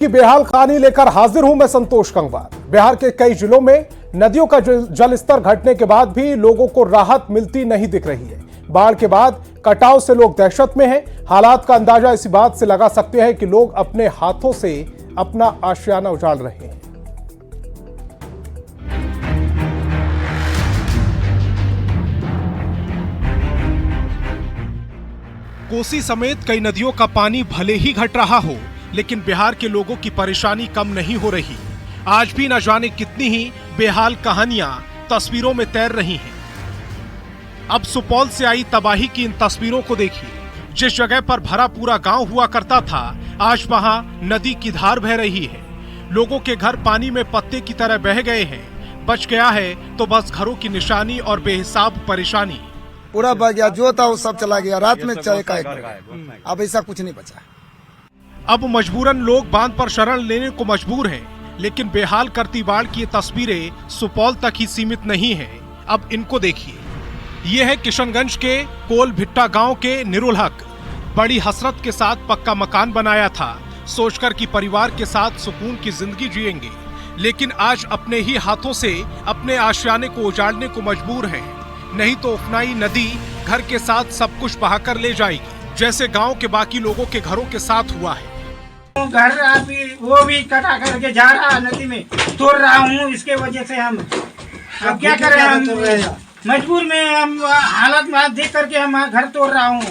की बेहाल कहानी लेकर हाजिर हूं मैं संतोष गंगवार। बिहार के कई जिलों में नदियों का जल स्तर घटने के बाद भी लोगों को राहत मिलती नहीं दिख रही है। बाढ़ के बाद कटाव से लोग दहशत में हैं। हालात का अंदाजा इसी बात से लगा सकते हैं कि लोग अपने हाथों से अपना आशियाना उजाड़ रहे हैं। कोसी समेत कई नदियों का पानी भले ही घट रहा हो, लेकिन बिहार के लोगों की परेशानी कम नहीं हो रही। आज भी न जाने कितनी ही बेहाल कहानियां तस्वीरों में तैर रही हैं। अब सुपौल से आई तबाही की इन तस्वीरों को देखिए। जिस जगह पर भरा पूरा गांव हुआ करता था, आज वहां नदी की धार बह रही है। लोगों के घर पानी में पत्ते की तरह बह गए हैं। बच गया है तो बस घरों की निशानी और बेहिसाब परेशानी। पूरा बह गया, जो था वो सब चला गया। रात में चले का अब ऐसा कुछ नहीं बचा। अब मजबूरन लोग बांध पर शरण लेने को मजबूर हैं, लेकिन बेहाल करती बाढ़ की ये तस्वीरें सुपौल तक ही सीमित नहीं हैं। अब इनको देखिए। ये है किशनगंज के कोल भिट्टा गांव के निरुल हक। बड़ी हसरत के साथ पक्का मकान बनाया था, सोचकर कि परिवार के साथ सुकून की जिंदगी जिएंगे, लेकिन आज अपने ही हाथों से अपने आशियाने को उजाड़ने को मजबूर हैं। नहीं तो उफनाई नदी घर के साथ सब कुछ बहाकर ले जाएगी, जैसे गांव के बाकी लोगों के घरों के साथ हुआ है। घर अभी वो भी कटा करके जा रहा है, नदी में तोड़ रहा हूँ। इसके वजह से हम अब क्या करें, हम मजबूर में, हम हालत में देख करके हम घर तोड़ रहा हूँ।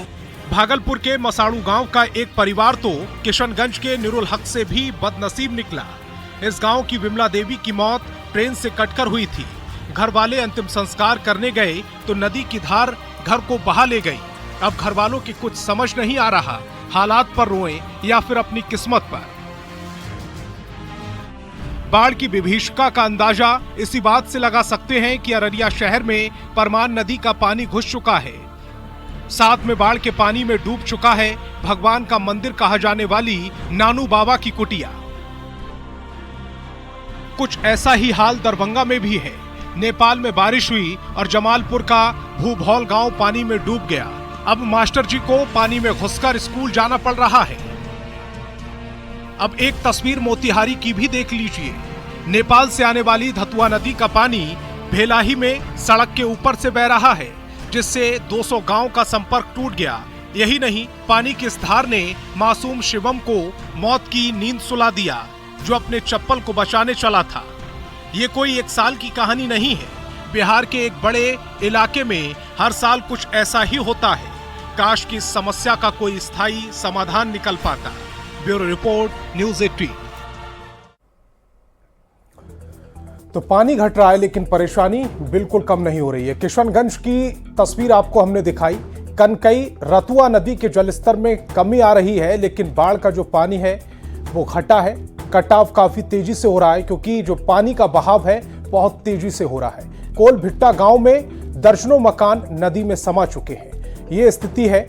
भागलपुर के मसाड़ू गांव का एक परिवार तो किशनगंज के निरुल हक से भी बदनसीब निकला। इस गांव की विमला देवी की मौत ट्रेन से कटकर हुई थी। घर वाले अंतिम संस्कार करने गए तो नदी की धार घर को बहा ले गई। अब घर वालों की कुछ समझ नहीं आ रहा, हालात पर रोएं या फिर अपनी किस्मत पर। बाढ़ की विभीषिका का अंदाजा इसी बात से लगा सकते हैं कि अररिया शहर में परमान नदी का पानी घुस चुका है। साथ में बाढ़ के पानी में डूब चुका है भगवान का मंदिर कहा जाने वाली नानू बाबा की कुटिया। कुछ ऐसा ही हाल दरभंगा में भी है। नेपाल में बारिश हुई और जमालपुर का भूभौल गांव पानी में डूब गया। अब मास्टर जी को पानी में घुसकर स्कूल जाना पड़ रहा है। अब एक तस्वीर मोतिहारी की भी देख लीजिए। नेपाल से आने वाली धतुआ नदी का पानी भेलाही में सड़क के ऊपर से बह रहा है, जिससे 200 गांव का संपर्क टूट गया। यही नहीं, पानी की इस धार ने मासूम शिवम को मौत की नींद सुला दिया, जो अपने चप्पल को बचाने चला था। ये कोई एक साल की कहानी नहीं है। बिहार के एक बड़े इलाके में हर साल कुछ ऐसा ही होता है। काश कि इस समस्या का कोई स्थायी समाधान निकल पाता। Bureau report, news 18। तो पानी घट रहा है, लेकिन परेशानी बिल्कुल कम नहीं हो रही है। किशनगंज की तस्वीर आपको हमने दिखाई। कनकई रतुआ नदी के जलस्तर में कमी आ रही है, लेकिन बाढ़ का जो पानी है वो घटा है। कटाव काफी तेजी से हो रहा है, क्योंकि जो पानी का बहाव है बहुत तेजी से हो रहा है। कोल भिट्टा गांव में दर्जनों मकान नदी में समा चुके हैं। ये स्थिति है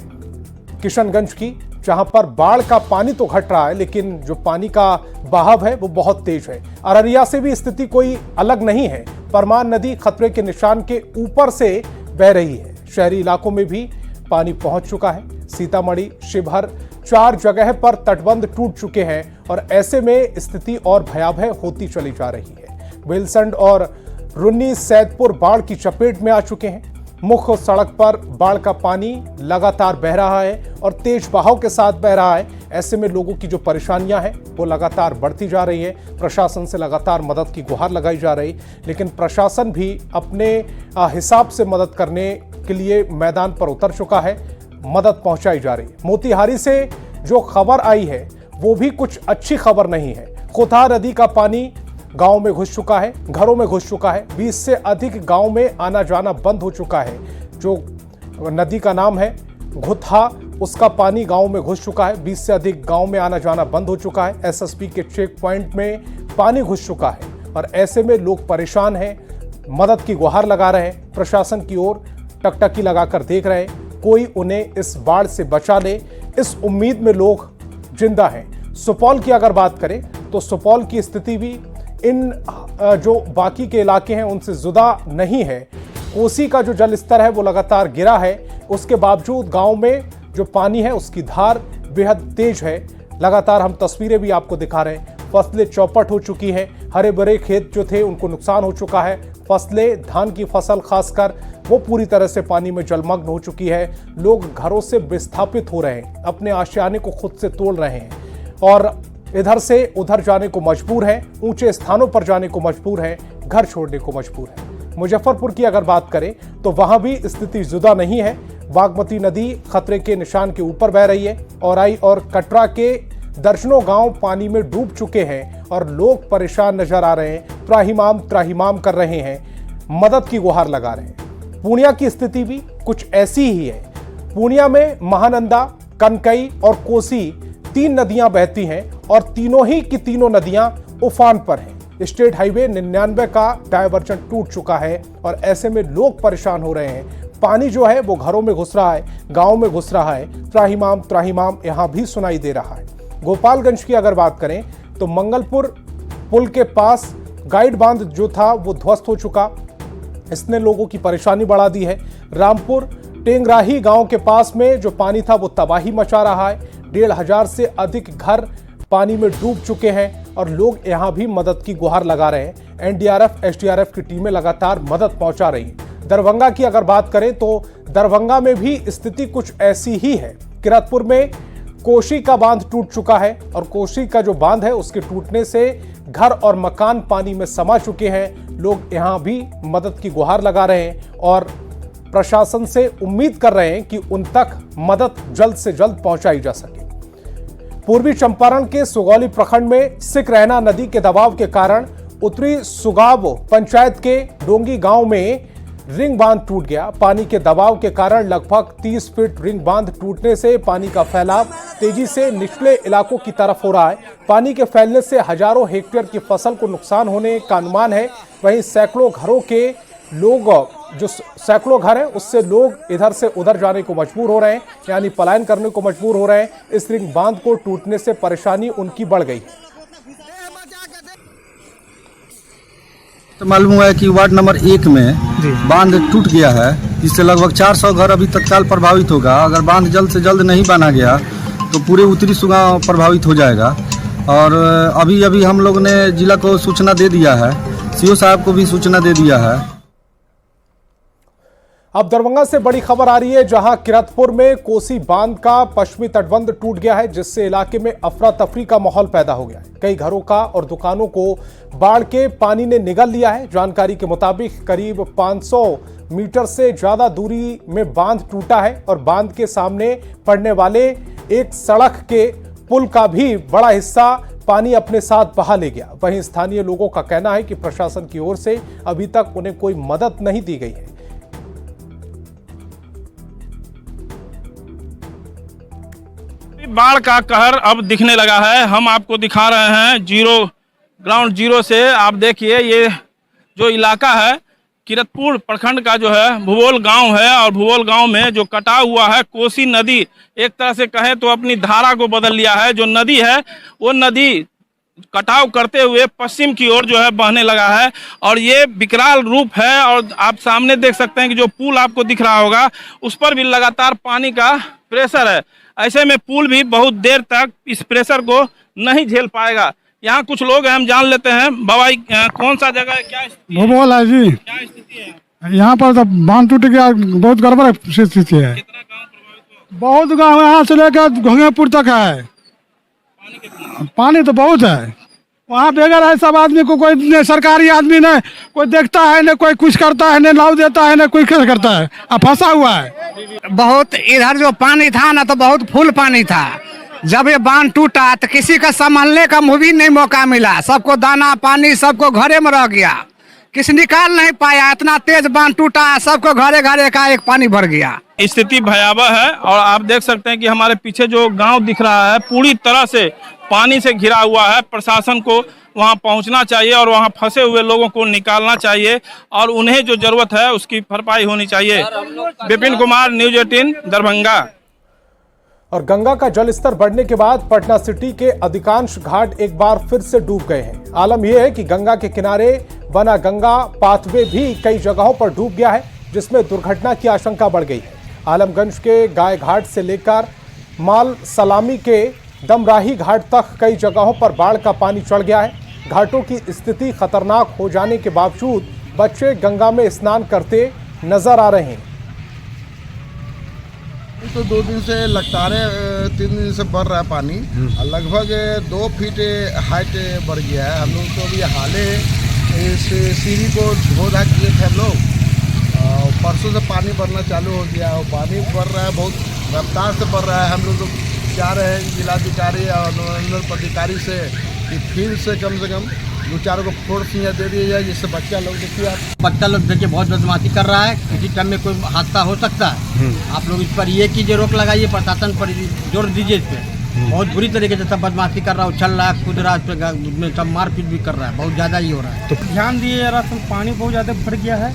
किशनगंज की, जहां पर बाढ़ का पानी तो घट रहा है, लेकिन जो पानी का बहाव है वो बहुत तेज है। अररिया से भी स्थिति कोई अलग नहीं है। परमान नदी खतरे के निशान के ऊपर से बह रही है। शहरी इलाकों में भी पानी पहुंच चुका है। सीतामढ़ी, शिवहर, 4 जगह पर तटबंध टूट चुके हैं और ऐसे में स्थिति और भयावह होती चली जा रही है। बेलसंड और रुन्नी सैदपुर बाढ़ की चपेट में आ चुके हैं। मुख्य सड़क पर बाढ़ का पानी लगातार बह रहा है और तेज बहाव के साथ बह रहा है। ऐसे में लोगों की जो परेशानियां हैं वो लगातार बढ़ती जा रही है। प्रशासन से लगातार मदद की गुहार लगाई जा रही, लेकिन प्रशासन भी अपने हिसाब से मदद करने के लिए मैदान पर उतर चुका है। मदद पहुंचाई जा रही है। मोतिहारी से जो खबर आई है वो भी कुछ अच्छी खबर नहीं है। खोथा नदी का पानी गांव में घुस चुका है, घरों में घुस चुका है। 20 से अधिक गांव में आना जाना बंद हो चुका है। जो नदी का नाम है घुथा, उसका पानी गांव में घुस चुका है। 20 से अधिक गांव में आना जाना बंद हो चुका है। एसएसपी के चेक पॉइंट में पानी घुस चुका है और ऐसे में लोग परेशान हैं, मदद की गुहार लगा रहे हैं। प्रशासन की ओर टकटकी लगाकर देख रहे हैं, कोई उन्हें इस बाढ़ से बचा ले, इस उम्मीद में लोग जिंदा हैं। सुपौल की अगर बात करें तो सुपौल की स्थिति भी इन जो बाकी के इलाके हैं उनसे जुदा नहीं है। कोसी का जो जल स्तर है वो लगातार गिरा है, उसके बावजूद गांव में जो पानी है उसकी धार बेहद तेज है। लगातार हम तस्वीरें भी आपको दिखा रहे हैं। फसलें चौपट हो चुकी हैं, हरे भरे खेत जो थे उनको नुकसान हो चुका है। फसलें, धान की फसल खासकर, वो पूरी तरह से पानी में जलमग्न हो चुकी है। लोग घरों से विस्थापित हो रहे हैं, अपने आशियाने को खुद से तोड़ रहे हैं और इधर से उधर जाने को मजबूर हैं, ऊंचे स्थानों पर जाने को मजबूर हैं, घर छोड़ने को मजबूर हैं। मुजफ्फरपुर की अगर बात करें तो वहां भी स्थिति जुदा नहीं है। बागमती नदी खतरे के निशान के ऊपर बह रही है। औराई और कटरा के दर्जनों गांव पानी में डूब चुके हैं और लोग परेशान नजर आ रहे हैं, त्राहिमाम कर रहे हैं, मदद की गुहार लगा रहे हैं। पूर्णिया की स्थिति भी कुछ ऐसी ही है। पूर्णिया में महानंदा, कनकई और कोसी 3 नदियां बहती हैं और तीनों ही की तीनों नदियां उफान पर हैं। स्टेट हाईवे 99 का डायवर्जन टूट चुका है और ऐसे में लोग परेशान हो रहे हैं। पानी जो है वो घरों में घुस रहा है, गांव में घुस रहा है, त्राहिमाम यहां भी सुनाई दे रहा है। गोपालगंज की अगर बात करें तो मंगलपुर पुल के पास गाइड बांध जो था वो ध्वस्त हो चुका, इसने लोगों की परेशानी बढ़ा दी है। रामपुर टेंगराही गांव के पास में जो पानी था वो तबाही मचा रहा है। 1,500 से अधिक घर पानी में डूब चुके हैं और लोग यहां भी मदद की गुहार लगा रहे हैं। एनडीआरएफ, एसडीआरएफ की टीमें लगातार मदद पहुंचा रही हैं। दरभंगा की अगर बात करें तो दरभंगा में भी स्थिति कुछ ऐसी ही है। किरतपुर में कोसी का बांध टूट चुका है और कोसी का जो बांध है उसके टूटने से घर और मकान पानी में समा चुके हैं। लोग यहां भी मदद की गुहार लगा रहे हैं और प्रशासन से उम्मीद कर रहे हैं कि उन तक मदद जल्द से जल्द पहुंचाई जा सके। पूर्वी चंपारण के सुगौली प्रखंड में सिकरहना नदी के दबाव के कारण उत्तरी सुगाव पंचायत के डोंगी गांव में रिंग बांध टूट गया। पानी के दबाव के कारण लगभग 30 फीट रिंग बांध टूटने से पानी का फैलाव तेजी से निचले इलाकों की तरफ हो रहा है। पानी के फैलने से हजारों हेक्टेयर की फसल को नुकसान होने का अनुमान है। वहीं सैकड़ों घरों के लोग, जो सैकड़ों घर हैं उससे लोग इधर से उधर जाने को मजबूर हो रहे हैं, यानी पलायन करने को मजबूर हो रहे हैं। इस रिंग बांध को टूटने से परेशानी उनकी बढ़ गई है। तो मालूम हुआ है कि वार्ड नंबर 1 में बांध टूट गया है, जिससे लगभग 400 घर अभी तत्काल प्रभावित होगा। अगर बांध जल्द से जल्द नहीं बना गया तो पूरे उत्तरी सुगाव प्रभावित हो जाएगा। और अभी हम लोग ने जिला को सूचना दे दिया है, सीओ साहब को भी सूचना दे दिया है। अब दरभंगा से बड़ी खबर आ रही है, जहां किरतपुर में कोसी बांध का पश्चिमी तटबंध टूट गया है, जिससे इलाके में अफरा तफरी का माहौल पैदा हो गया है। कई घरों का और दुकानों को बाढ़ के पानी ने निगल लिया है। जानकारी के मुताबिक करीब 500 मीटर से ज्यादा दूरी में बांध टूटा है और बांध के सामने पड़ने वाले एक सड़क के पुल का भी बड़ा हिस्सा पानी अपने साथ बहा ले गया। वहीं स्थानीय लोगों का कहना है कि प्रशासन की ओर से अभी तक उन्हें कोई मदद नहीं दी गई है। बाढ़ का कहर अब दिखने लगा है। हम आपको दिखा रहे हैं ग्राउंड जीरो से। आप देखिए ये जो इलाका है किरतपुर प्रखंड का जो है भुवोल गांव है और भुवोल गांव में जो कटा हुआ है कोसी नदी, एक तरह से कहें तो अपनी धारा को बदल लिया है। जो नदी है वो नदी कटाव करते हुए पश्चिम की ओर जो है बहने लगा है और ये विकराल रूप है। और आप सामने देख सकते हैं कि जो पुल आपको दिख रहा होगा उस पर भी लगातार पानी का प्रेशर है। ऐसे में पुल भी बहुत देर तक इस प्रेशर को नहीं झेल पाएगा। यहाँ कुछ लोग हैं, हम जान लेते हैं। बाबा कौन सा जगह है, क्या भुवोल है जी? क्या स्थिति है यहाँ पर? तो बांध टूट गया, बहुत गड़बड़ स्थिति है। कितना गांव प्रभावित हुआ? बहुत गांव यहाँ से लेकर घोंगेपुर तक है। पानी तो बहुत है वहाँ बेगर है। सब आदमी को कोई सरकारी आदमी ने कोई देखता है, न कोई कुछ करता है, न लाभ देता है, न कोई कुछ करता है। अब फंसा हुआ है। बहुत इधर जो पानी था ना तो बहुत फुल पानी था। जब ये बांध टूटा तो किसी का संभालने का भी नहीं मौका मिला। सबको दाना पानी सबको घरे में रह गया, किसी निकाल नहीं पाया। इतना तेज बांध टूटा, सबको घरे घरे का एक पानी भर गया। स्थिति भयावह है और आप देख सकते हैं कि हमारे पीछे जो गांव दिख रहा है पूरी तरह से पानी से घिरा हुआ है। प्रशासन को वहां पहुंचना चाहिए और वहां फंसे हुए लोगों को निकालना चाहिए और उन्हें जो जरूरत है उसकी भरपाई होनी चाहिए। विपिन कुमार, न्यूज़ 18 दरभंगा। और गंगा का जलस्तर बढ़ने के बाद पटना सिटी के अधिकांश घाट एक बार फिर से डूब गए हैं। आलम यह है कि गंगा के किनारे बना गंगा पाथवे भी कई जगहों पर डूब गया है, जिसमें दुर्घटना की आशंका बढ़ गई है। आलमगंज के गाय घाट से लेकर माल सलामी के दमराही घाट तक कई जगहों पर बाढ़ का पानी चढ़ गया है। घाटों की स्थिति खतरनाक हो जाने के बावजूद बच्चे गंगा में स्नान करते नजर आ रहे हैं। तो 2 दिन से लगातार 3 दिन से बढ़ रहा है पानी, लगभग 2 फीट हाइट बढ़ गया है। हम लोग तो अभी हाले इस सीढ़ी को धो-धा किए थे हम लोग, परसों से पानी बढ़ना चालू हो गया और पानी बढ़ रहा है, बहुत रफ्तार से बढ़ रहा है। हम लोग तो चाह रहे हैं जिलाधिकारी और मनोरंजन पदाधिकारी से कि फिर से कम 2-4 को फोर्स यहाँ दे दिया जाए, जिससे बच्चा लोग देखिए आप बच्चा लोग देखिए बहुत बदमाशी कर रहा है, किसी टाइम में कोई हादसा हो सकता है। आप लोग इस पर ये कीजिए, रोक लगाइए, प्रशासन पर जोर दीजिए इस पर। बहुत बुरी तरीके से सब बदमाशी कर रहा है, उछल रहा है, कूद रहा है, सब मारपीट भी कर रहा है, बहुत ज्यादा ही हो रहा है। तो ध्यान दिए रास्ते में पानी बहुत ज्यादा भर गया है,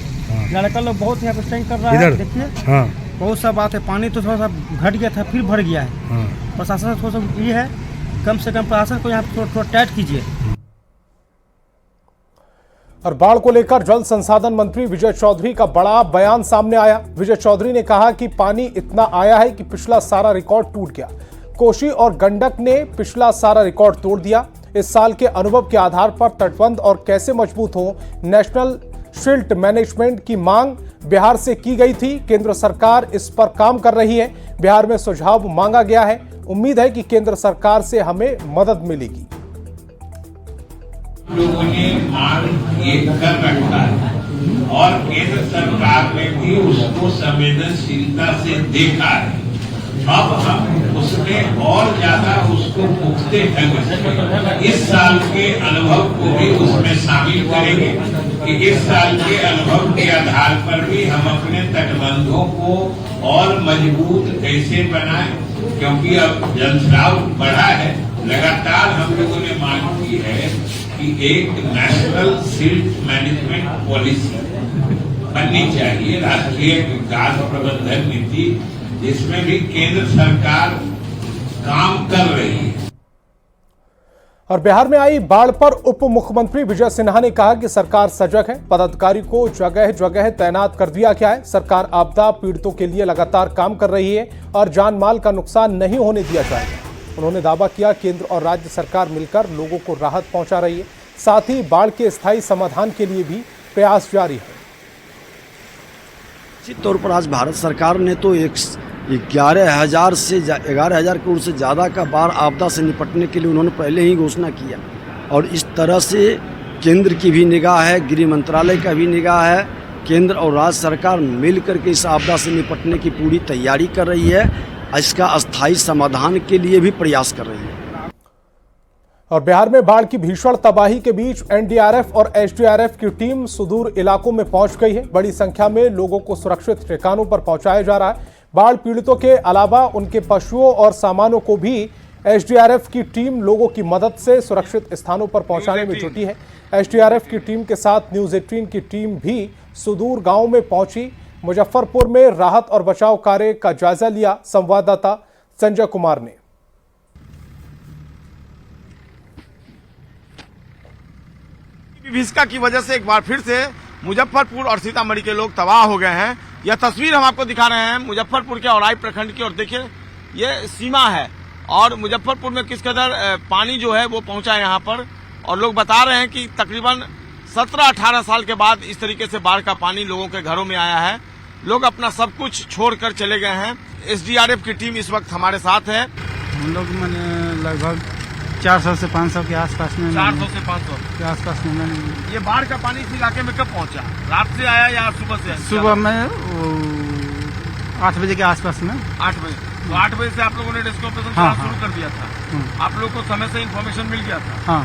लड़का लोग बहुत यहाँ पे स्टैंड कर रहा है। देखिए बहुत सा बात है, पानी तो थोड़ा सा घट गया था फिर भर गया है। प्रशासन थोड़ा सा ये है, कम से कम प्रशासन को यहाँ थोड़ा टाइट कीजिए। और बाढ़ को लेकर जल संसाधन मंत्री विजय चौधरी का बड़ा बयान सामने आया। विजय चौधरी ने कहा कि पानी इतना आया है कि पिछला सारा रिकॉर्ड टूट गया। कोसी और गंडक ने पिछला सारा रिकॉर्ड तोड़ दिया। इस साल के अनुभव के आधार पर तटबंध और कैसे मजबूत हो, नेशनल सिल्ट मैनेजमेंट की मांग बिहार से की गई थी। केंद्र सरकार इस पर काम कर रही है। बिहार में सुझाव मांगा गया है। उम्मीद है कि केंद्र सरकार से हमें मदद मिलेगी। लोगों ने मांग ये कर रखा है और केंद्र सरकार ने भी उसको संवेदनशीलता से देखा है। अब हम उसमें और ज्यादा उसको पुख्ते ढंग से इस साल के अनुभव को भी उसमें शामिल करेंगे कि इस साल के अनुभव के आधार पर भी हम अपने तटबंधों को और मजबूत कैसे बनाएं, क्योंकि अब जलस्राव बढ़ा है। लगातार हम लोगों ने मांग की है कि एक नेशनल सिल्ट मैनेजमेंट पॉलिसी बननी चाहिए, राष्ट्रीय विकास प्रबंधन नीति, जिसमें भी केंद्र सरकार काम कर रही है। और बिहार में आई बाढ़ पर उप मुख्यमंत्री विजय सिन्हा ने कहा कि सरकार सजग है, पदाधिकारी को जगह जगह तैनात कर दिया गया है। सरकार आपदा पीड़ितों के लिए लगातार काम कर रही है और जान माल का नुकसान नहीं होने दिया जाएगा। उन्होंने दावा किया केंद्र और राज्य सरकार मिलकर लोगों को राहत पहुंचा रही है। साथ ही बाढ़ के स्थायी समाधान के लिए भी प्रयास जारी है। निश्चित तौर पर आज भारत सरकार ने तो 11,000 करोड़ से ज़्यादा का बाढ़ आपदा से निपटने के लिए उन्होंने पहले ही घोषणा किया और इस तरह से केंद्र की भी निगाह है, गृह मंत्रालय का भी निगाह है। केंद्र और राज्य सरकार मिलकर के इस आपदा से निपटने की पूरी तैयारी कर रही है, इसका अस्थायी समाधान के लिए भी प्रयास कर रही है। और बिहार में बाढ़ की भीषण तबाही के बीच एनडीआरएफ और एसडीआरएफ की टीम सुदूर इलाकों में पहुंच गई है। बड़ी संख्या में लोगों को सुरक्षित ठिकानों पर पहुंचाया जा रहा है। बाढ़ पीड़ितों के अलावा उनके पशुओं और सामानों को भी एसडीआरएफ की टीम लोगों की मदद से सुरक्षित स्थानों पर पहुंचाने में जुटी है। एसडीआरएफ की टीम के साथ न्यूज़ 18 की टीम भी सुदूर गांव में पहुंची। मुजफ्फरपुर में राहत और बचाव कार्य का जायजा लिया संवाददाता संजय कुमार ने। विभीषिका की वजह से एक बार फिर से मुजफ्फरपुर और सीतामढ़ी के लोग तबाह हो गए हैं। यह तस्वीर हम आपको दिखा रहे हैं मुजफ्फरपुर के औराई प्रखंड की, और देखिए ये सीमा है और मुजफ्फरपुर में किस कदर पानी जो है वो पहुंचा है यहाँ पर। और लोग बता रहे हैं कि तकरीबन 17-18 साल के बाद इस तरीके से बाढ़ का पानी लोगों के घरों में आया है। लोग अपना सब कुछ छोड़कर चले गए हैं। एसडीआरएफ की टीम इस वक्त हमारे साथ है। हम लोग मैंने लगभग 400 से 500 के आसपास में 400 से 500 के आसपास में मैंने। ये बाढ़ का पानी इस इलाके में कब पहुंचा? रात से आया या सुबह से? सुबह में 8 बजे के आसपास में। 8 बजे। तो 8 बजे से आप लोगों ने रेस्क्यू ऑपरेशन शुरू कर दिया था। आप लोगों को समय से इन्फॉर्मेशन मिल गया था? हाँ,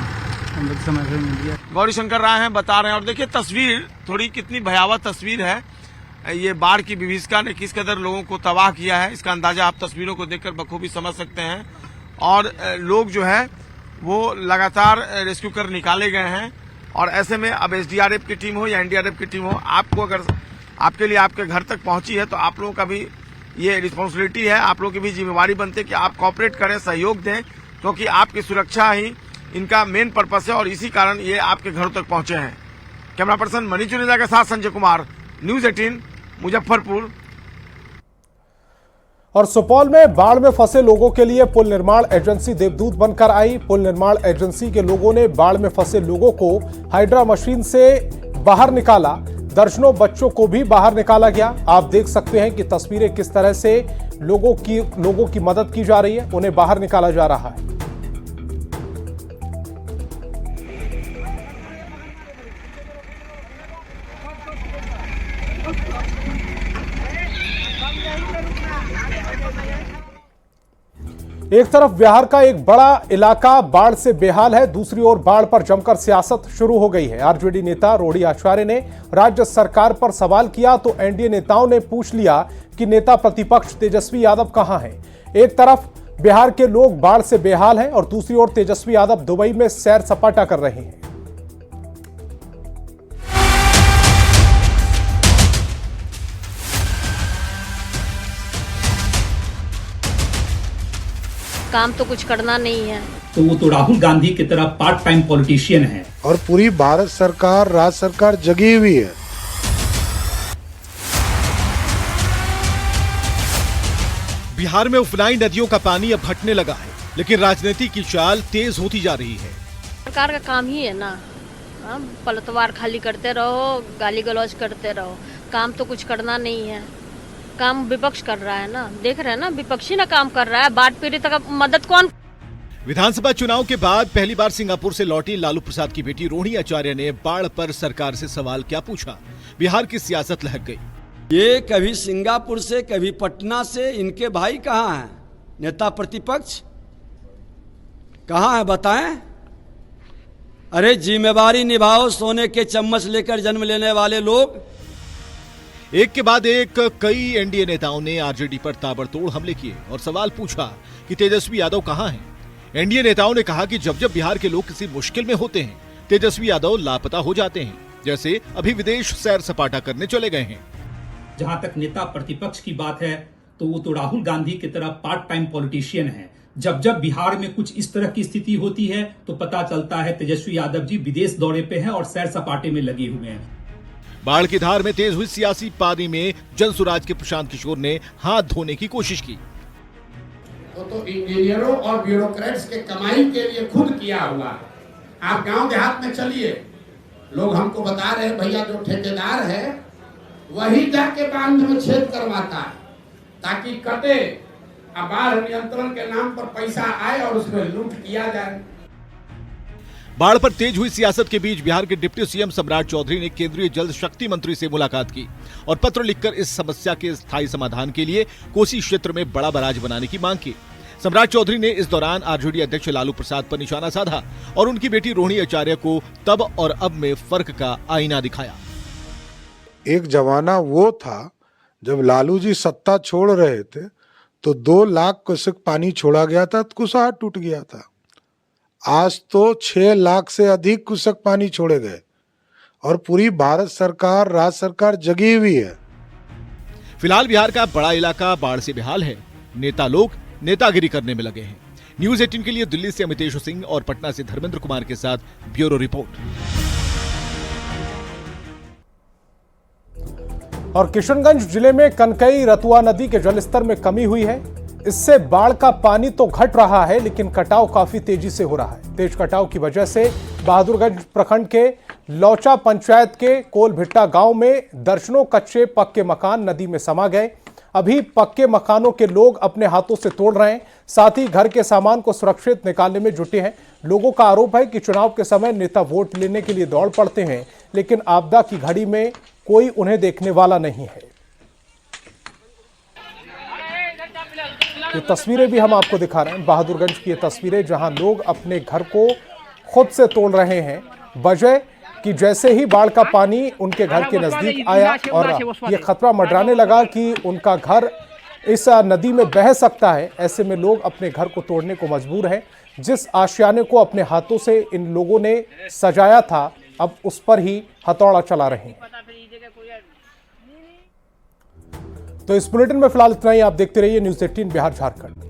हम लोग समय से मिल गया। गौरी शंकर राय हैं, बता रहे हैं। और देखिए तस्वीर थोड़ी कितनी भयावह तस्वीर है। ये बाढ़ की विभीषिका ने किस कदर लोगों को तबाह किया है, इसका अंदाजा आप तस्वीरों को देखकर बखूबी समझ सकते हैं। और लोग जो है वो लगातार रेस्क्यू कर निकाले गए हैं। और ऐसे में अब एसडीआरएफ की टीम हो या एनडीआरएफ की टीम हो, आपको अगर आपके लिए आपके घर तक पहुंची है तो आप लोगों का भी ये रिस्पॉन्सिबिलिटी है, आप लोगों की भी जिम्मेवारी बनती है कि आप कॉपरेट करें, सहयोग दें, क्योंकि आपकी सुरक्षा ही इनका मेन पर्पस है और इसी कारण ये आपके घरों तक पहुंचे हैं। कैमरा पर्सन मनीष चुनेजा के साथ संजय कुमार, न्यूज़ 18 मुजफ्फरपुर। और सुपौल में बाढ़ में फंसे लोगों के लिए पुल निर्माण एजेंसी देवदूत बनकर आई। पुल निर्माण एजेंसी के लोगों ने बाढ़ में फंसे लोगों को हाइड्रा मशीन से बाहर निकाला। दर्जनों बच्चों को भी बाहर निकाला गया। आप देख सकते हैं कि तस्वीरें किस तरह से लोगों की मदद की जा रही है, उन्हें बाहर निकाला जा रहा है। एक तरफ बिहार का एक बड़ा इलाका बाढ़ से बेहाल है, दूसरी ओर बाढ़ पर जमकर सियासत शुरू हो गई है। आरजेडी नेता रोड़ी आचार्य ने राज्य सरकार पर सवाल किया तो एनडीए नेताओं ने पूछ लिया कि नेता प्रतिपक्ष तेजस्वी यादव कहां हैं। एक तरफ बिहार के लोग बाढ़ से बेहाल हैं और दूसरी ओर तेजस्वी यादव दुबई में सैर सपाटा कर रहे हैं। काम तो कुछ करना नहीं है, तो वो तो राहुल गांधी की तरह पार्ट टाइम पॉलिटिशियन है। और पूरी भारत सरकार, राज्य सरकार जगी हुई है। बिहार में उफनाई नदियों का पानी अब घटने लगा है, लेकिन राजनीति की चाल तेज होती जा रही है। सरकार का काम ही है ना, पलटवार खाली करते रहो, गाली गलौज करते रहो, काम तो कुछ करना नहीं है। काम विपक्ष कर रहा है ना, देख रहे हैं ना, विपक्षी ना काम कर रहा है। बाढ़ पीड़ित का मदद कौन। विधानसभा चुनाव के बाद पहली बार सिंगापुर से लौटी लालू प्रसाद की बेटी रोहिणी आचार्य ने बाढ़ पर सरकार से सवाल क्या पूछा। बिहार की सियासत लहक गई। ये कभी सिंगापुर से, कभी पटना से, इनके भाई कहाँ हैं? नेता प्रतिपक्ष कहाँ है बताएं? अरे जिम्मेवारी निभाओ, सोने के चम्मच लेकर जन्म लेने वाले लोग। एक के बाद एक कई एनडीए नेताओं ने आरजेडी पर ताबड़तोड़ हमले किए और सवाल पूछा कि तेजस्वी यादव कहां हैं। एनडीए नेताओं ने कहा कि जब जब बिहार के लोग किसी मुश्किल में होते हैं, तेजस्वी यादव लापता हो जाते हैं, जैसे अभी विदेश सैर सपाटा करने चले गए हैं। जहां तक नेता प्रतिपक्ष की बात है, तो वो तो राहुल गांधी की तरह पार्ट टाइम पॉलिटिशियन है। जब जब बिहार में कुछ इस तरह की स्थिति होती है, तो पता चलता है तेजस्वी यादव जी विदेश दौरे पे हैं और सैर सपाटे में लगे हुए हैं। बाढ़ की धार में तेज हुई सियासी पानी में जनसुराज के प्रशांत किशोर ने हाथ धोने की कोशिश की। तो इंजीनियरों और ब्यूरोक्रेट्स के कमाई के लिए खुद किया हुआ है। आप गांव देहात में चलिए, लोग हमको बता रहे हैं भैया जो ठेकेदार है वही जाके बांध में छेद करवाता है ताकि कटे, बाढ़ नियंत्रण के नाम पर पैसा आए और उसमें लूट किया जाए। बाढ़ पर तेज हुई सियासत के बीच बिहार के डिप्टी सीएम सम्राट चौधरी ने केंद्रीय जल शक्ति मंत्री से मुलाकात की और पत्र लिखकर इस समस्या के स्थायी समाधान के लिए कोसी क्षेत्र में बड़ा बैराज बनाने की मांग की। सम्राट चौधरी ने इस दौरान आरजेडी अध्यक्ष लालू प्रसाद पर निशाना साधा और उनकी बेटी रोहिणी आचार्य को तब और अब में फर्क का आईना दिखाया। एक जमाना वो था जब लालू जी सत्ता छोड़ रहे थे तो 2 लाख क्यूसेक पानी छोड़ा गया था, कुसाहा टूट गया था। आज तो 6 लाख से अधिक क्यूसेक पानी छोड़े गए और पूरी भारत सरकार, राज्य सरकार जगी हुई है। फिलहाल बिहार का बड़ा इलाका बाढ़ से बेहाल है। नेता लोग नेतागिरी करने में लगे हैं। न्यूज़ 18 के लिए दिल्ली से अमितेश सिंह और पटना से धर्मेंद्र कुमार के साथ ब्यूरो रिपोर्ट। और किशनगंज जिले में कनकई रतुआ नदी के जलस्तर में कमी हुई है। इससे बाढ़ का पानी तो घट रहा है, लेकिन कटाव काफी तेजी से हो रहा है। तेज कटाव की वजह से बहादुरगंज प्रखंड के लौचा पंचायत के कोलभिट्टा गांव में दर्जनों कच्चे पक्के मकान नदी में समा गए। अभी पक्के मकानों के लोग अपने हाथों से तोड़ रहे हैं, साथ ही घर के सामान को सुरक्षित निकालने में जुटे हैं। लोगों का आरोप है कि चुनाव के समय नेता वोट लेने के लिए दौड़ पड़ते हैं, लेकिन आपदा की घड़ी में कोई उन्हें देखने वाला नहीं है। ये तस्वीरें भी हम आपको दिखा रहे हैं, बहादुरगंज की ये तस्वीरें, जहां लोग अपने घर को खुद से तोड़ रहे हैं, वजह कि जैसे ही बाढ़ का पानी उनके घर के नजदीक आया और ये खतरा मंडराने लगा कि उनका घर इस नदी में बह सकता है, ऐसे में लोग अपने घर को तोड़ने को मजबूर हैं। जिस आशियाने को अपने हाथों से इन लोगों ने सजाया था, अब उस पर ही हथौड़ा चला रहे हैं। तो इस बुलेटिन में फिलहाल इतना ही। आप देखते रहिए न्यूज़ 18 बिहार झारखंड।